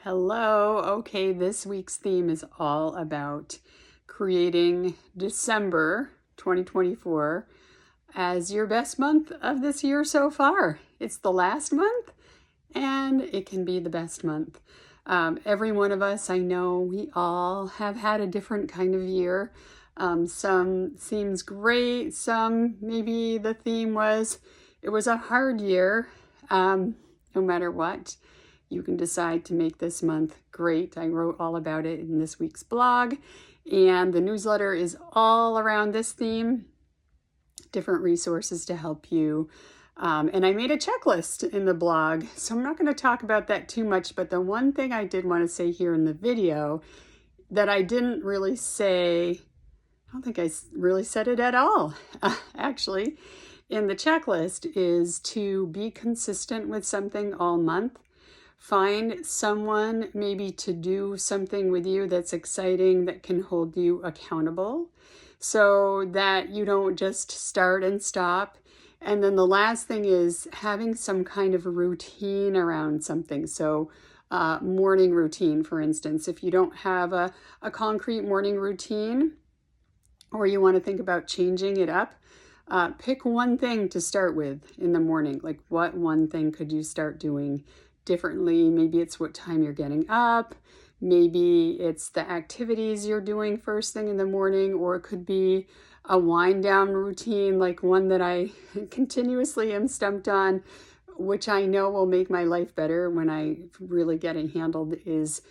Hello. Okay, this week's theme is all about creating December 2024 as your best month of this year so far. It's the last month and it can be the best month. Every one of us, I know we all have had a different kind of year. Some seems great, some maybe the theme was it was a hard year. No matter what, you can decide to make this month great. I wrote all about it in this week's blog, and the newsletter is all around this theme, different resources to help you. And I made a checklist in the blog, so I'm not going to talk about that too much, but the one thing I did want to say here in the video that I didn't really say, I don't think I really said it at all, actually, in the checklist is to be consistent with something all month. Find someone maybe to do something with you that's exciting, that can hold you accountable so that you don't just start and stop. And then the last thing is having some kind of routine around something. So morning routine, for instance, if you don't have a concrete morning routine or you want to think about changing it up, pick one thing to start with in the morning. Like what one thing could you start doing differently? Maybe it's what time you're getting up. Maybe it's the activities you're doing first thing in the morning, or it could be a wind down routine, like one that I continuously am stumped on, which I know will make my life better when I really get it handled, is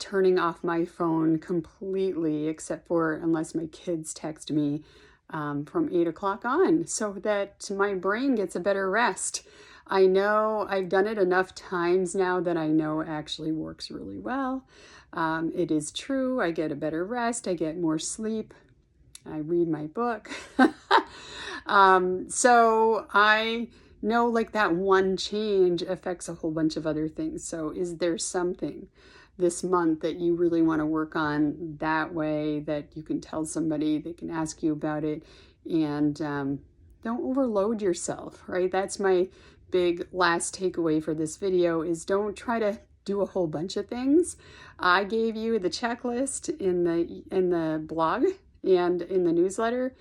turning off my phone completely, except for unless my kids text me from 8 o'clock on, so that my brain gets a better rest. I know I've done it enough times now that I know it actually works really well. It is true. I get a better rest. I get more sleep. I read my book. So I know like that one change affects a whole bunch of other things. So is there something this month that you really want to work on that way that you can tell somebody, they can ask you about it, and don't overload yourself, right? That's my big last takeaway for this video, is don't try to do a whole bunch of things. I gave you the checklist in the blog and in the newsletter.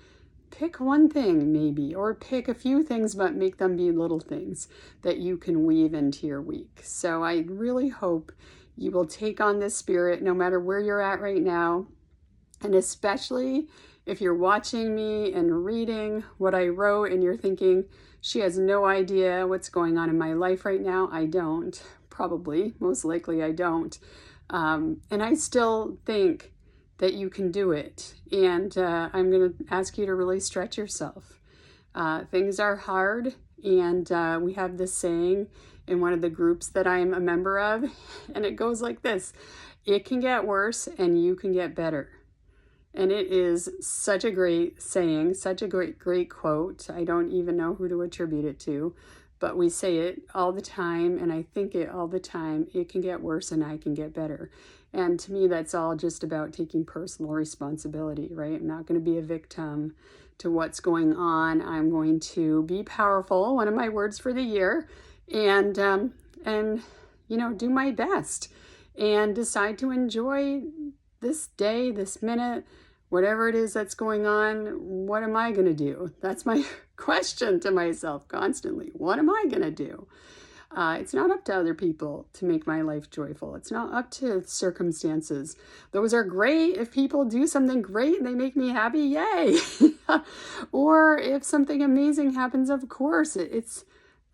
Pick one thing maybe, or pick a few things, but make them be little things that you can weave into your week. So I really hope you will take on this spirit no matter where you're at right now. And especially if you're watching me and reading what I wrote and you're thinking, she has no idea what's going on in my life right now. I don't. Probably. Most likely I don't. And I still think that you can do it. And I'm going to ask you to really stretch yourself. Things are hard, and we have this saying in one of the groups that I'm a member of, and it goes like this: it can get worse and you can get better. And it is such a great saying, such a great quote. I don't even know who to attribute it to, but we say it all the time, and I think it all the time. It can get worse and I can get better. And to me, that's all just about taking personal responsibility, right? I'm not going to be a victim to what's going on. I'm going to be powerful, one of my words for the year, and do my best and decide to enjoy this day, this minute, whatever it is that's going on. What am I going to do? That's my question to myself constantly. What am I going to do? It's not up to other people to make my life joyful. It's not up to circumstances. Those are great. If people do something great and they make me happy, yay. Or if something amazing happens, of course, it's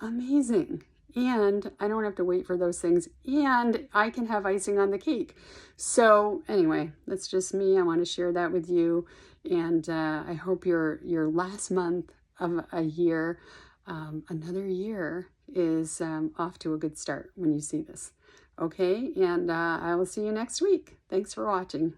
amazing. And I don't have to wait for those things. And I can have icing on the cake. So anyway, that's just me. I want to share that with you. And I hope your last month of a year, another year, is off to a good start when you see this. Okay, and I will see you next week. Thanks for watching.